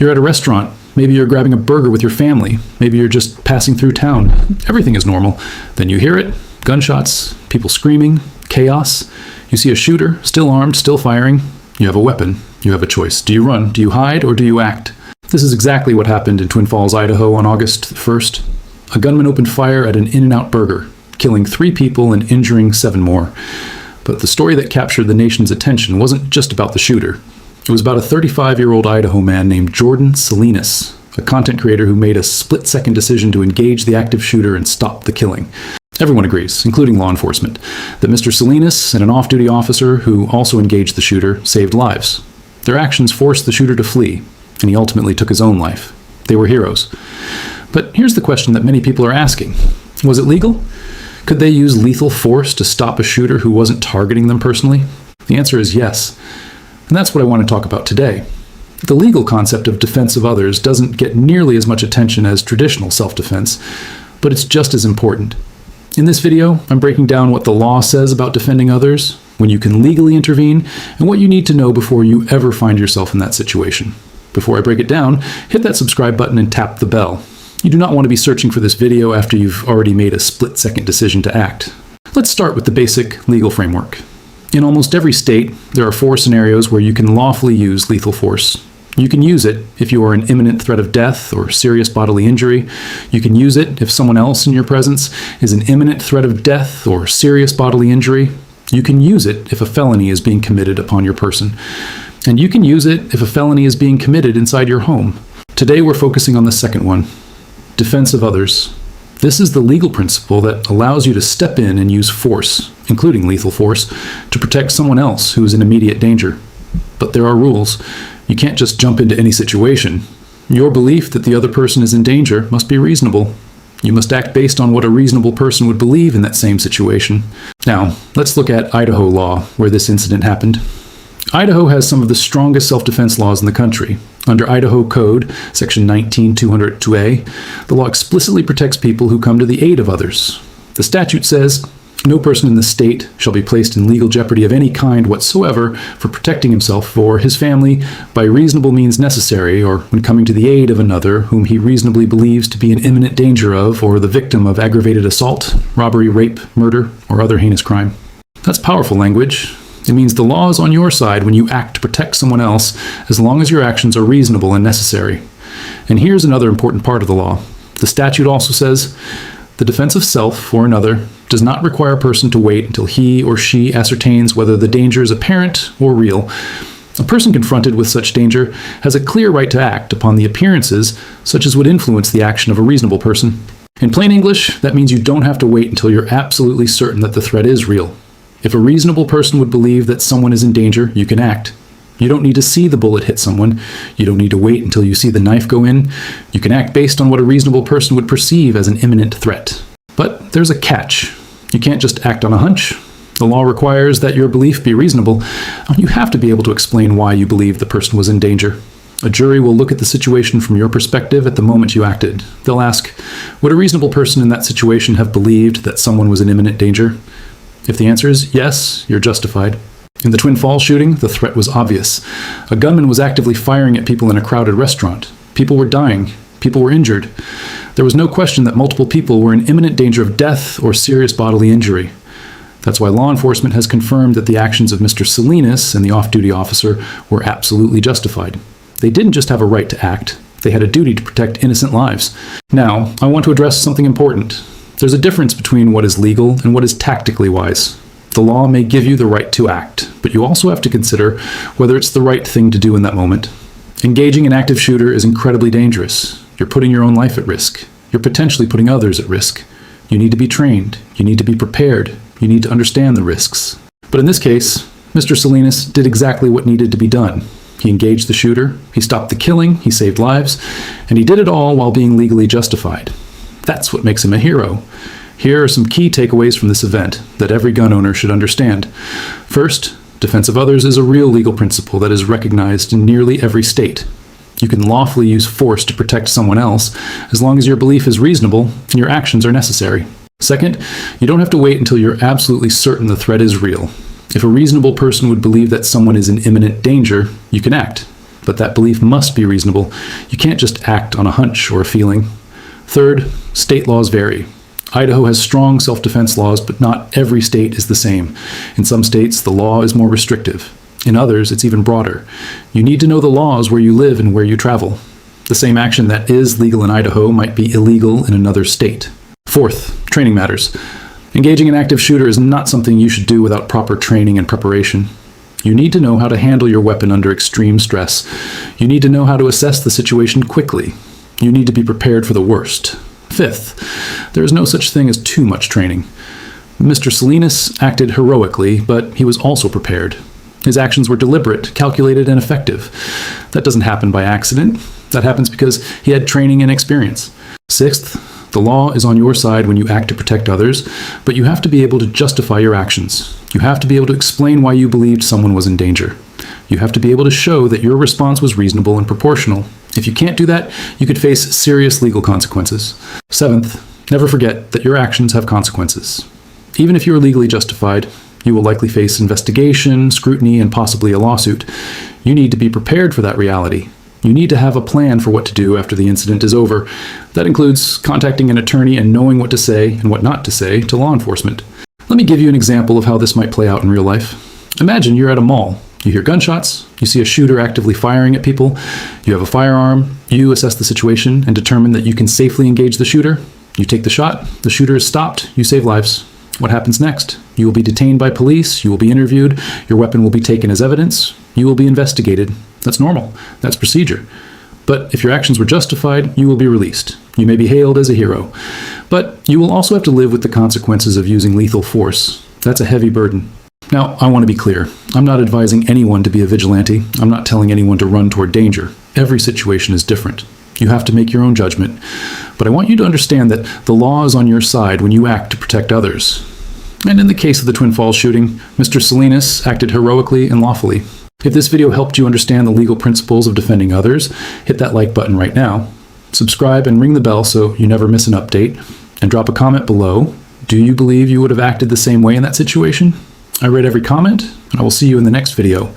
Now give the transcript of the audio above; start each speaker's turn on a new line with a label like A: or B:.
A: You're at a restaurant. Maybe you're grabbing a burger with your family. Maybe you're just passing through town. Everything is normal. Then you hear it. Gunshots, people screaming, chaos. You see a shooter, still armed, still firing. You have a weapon. You have a choice. Do you run? Do you hide? Or do you act? This is exactly what happened in Twin Falls, Idaho on August 1st. A gunman opened fire at an In-N-Out Burger, killing 3 people and injuring 7 more. But the story that captured the nation's attention wasn't just about the shooter. It was about a 35-year-old Idaho man named Jordan Salinas, a content creator who made a split-second decision to engage the active shooter and stop the killing. Everyone agrees, including law enforcement, that Mr. Salinas and an off-duty officer who also engaged the shooter saved lives. Their actions forced the shooter to flee, and he ultimately took his own life. They were heroes. But here's the question that many people are asking. Was it legal? Could they use lethal force to stop a shooter who wasn't targeting them personally? The answer is yes. And that's what I want to talk about today. The legal concept of defense of others doesn't get nearly as much attention as traditional self-defense, but it's just as important. In this video, I'm breaking down what the law says about defending others, when you can legally intervene, and what you need to know before you ever find yourself in that situation. Before I break it down, hit that subscribe button and tap the bell. You do not want to be searching for this video after you've already made a split-second decision to act. Let's start with the basic legal framework. In almost every state, there are 4 scenarios where you can lawfully use lethal force. You can use it if you are in imminent threat of death or serious bodily injury. You can use it if someone else in your presence is in imminent threat of death or serious bodily injury. You can use it if a felony is being committed upon your person. And you can use it if a felony is being committed inside your home. Today we're focusing on the second one, defense of others. This is the legal principle that allows you to step in and use force, including lethal force, to protect someone else who is in immediate danger. But there are rules. You can't just jump into any situation. Your belief that the other person is in danger must be reasonable. You must act based on what a reasonable person would believe in that same situation. Now, let's look at Idaho law, where this incident happened. Idaho has some of the strongest self-defense laws in the country. Under Idaho Code, Section 19202A, the law explicitly protects people who come to the aid of others. The statute says, no person in the state shall be placed in legal jeopardy of any kind whatsoever for protecting himself or his family by reasonable means necessary, or when coming to the aid of another whom he reasonably believes to be in imminent danger of, or the victim of aggravated assault, robbery, rape, murder, or other heinous crime. That's powerful language. It means the law is on your side when you act to protect someone else, as long as your actions are reasonable and necessary. And here's another important part of the law. The statute also says, the defense of self or another does not require a person to wait until he or she ascertains whether the danger is apparent or real. A person confronted with such danger has a clear right to act upon the appearances such as would influence the action of a reasonable person. In plain English, that means you don't have to wait until you're absolutely certain that the threat is real. If a reasonable person would believe that someone is in danger, you can act. You don't need to see the bullet hit someone. You don't need to wait until you see the knife go in. You can act based on what a reasonable person would perceive as an imminent threat. But there's a catch. You can't just act on a hunch. The law requires that your belief be reasonable. You have to be able to explain why you believe the person was in danger. A jury will look at the situation from your perspective at the moment you acted. They'll ask, would a reasonable person in that situation have believed that someone was in imminent danger? If the answer is yes, you're justified. In the Twin Falls shooting, the threat was obvious. A gunman was actively firing at people in a crowded restaurant. People were dying. People were injured. There was no question that multiple people were in imminent danger of death or serious bodily injury. That's why law enforcement has confirmed that the actions of Mr. Salinas and the off-duty officer were absolutely justified. They didn't just have a right to act. They had a duty to protect innocent lives. Now, I want to address something important. There's a difference between what is legal and what is tactically wise. The law may give you the right to act, but you also have to consider whether it's the right thing to do in that moment. Engaging an active shooter is incredibly dangerous. You're putting your own life at risk. You're potentially putting others at risk. You need to be trained. You need to be prepared. You need to understand the risks. But in this case, Mr. Salinas did exactly what needed to be done. He engaged the shooter, he stopped the killing, he saved lives, and he did it all while being legally justified. That's what makes him a hero. Here are some key takeaways from this event that every gun owner should understand. First, defense of others is a real legal principle that is recognized in nearly every state. You can lawfully use force to protect someone else as long as your belief is reasonable and your actions are necessary. Second, you don't have to wait until you're absolutely certain the threat is real. If a reasonable person would believe that someone is in imminent danger, you can act. but that belief must be reasonable. You can't just act on a hunch or a feeling. Third, state laws vary. Idaho has strong self-defense laws, but not every state is the same. In some states, the law is more restrictive. In others, it's even broader. You need to know the laws where you live and where you travel. The same action that is legal in Idaho might be illegal in another state. Fourth, training matters. Engaging an active shooter is not something you should do without proper training and preparation. You need to know how to handle your weapon under extreme stress. You need to know how to assess the situation quickly. You need to be prepared for the worst. Fifth, there is no such thing as too much training. Mr. Salinas acted heroically, but he was also prepared. His actions were deliberate, calculated, and effective. That doesn't happen by accident. That happens because he had training and experience. Sixth, the law is on your side when you act to protect others, but you have to be able to justify your actions. You have to be able to explain why you believed someone was in danger. You have to be able to show that your response was reasonable and proportional. If you can't do that, you could face serious legal consequences. Seventh, never forget that your actions have consequences. Even if you are legally justified, you will likely face investigation, scrutiny, and possibly a lawsuit. You need to be prepared for that reality. You need to have a plan for what to do after the incident is over. That includes contacting an attorney and knowing what to say and what not to say to law enforcement. Let me give you an example of how this might play out in real life. Imagine you're at a mall. You hear gunshots, you see a shooter actively firing at people, you have a firearm, you assess the situation and determine that you can safely engage the shooter. You take the shot, the shooter is stopped, you save lives. What happens next? You will be detained by police, you will be interviewed, your weapon will be taken as evidence, you will be investigated. That's normal, that's procedure. But if your actions were justified, you will be released. You may be hailed as a hero. But you will also have to live with the consequences of using lethal force. That's a heavy burden. Now, I want to be clear. I'm not advising anyone to be a vigilante. I'm not telling anyone to run toward danger. Every situation is different. You have to make your own judgment. But I want you to understand that the law is on your side when you act to protect others. And in the case of the Twin Falls shooting, Mr. Salinas acted heroically and lawfully. If this video helped you understand the legal principles of defending others, hit that like button right now. Subscribe and ring the bell so you never miss an update. And drop a comment below. Do you believe you would have acted the same way in that situation? I read every comment, and I will see you in the next video.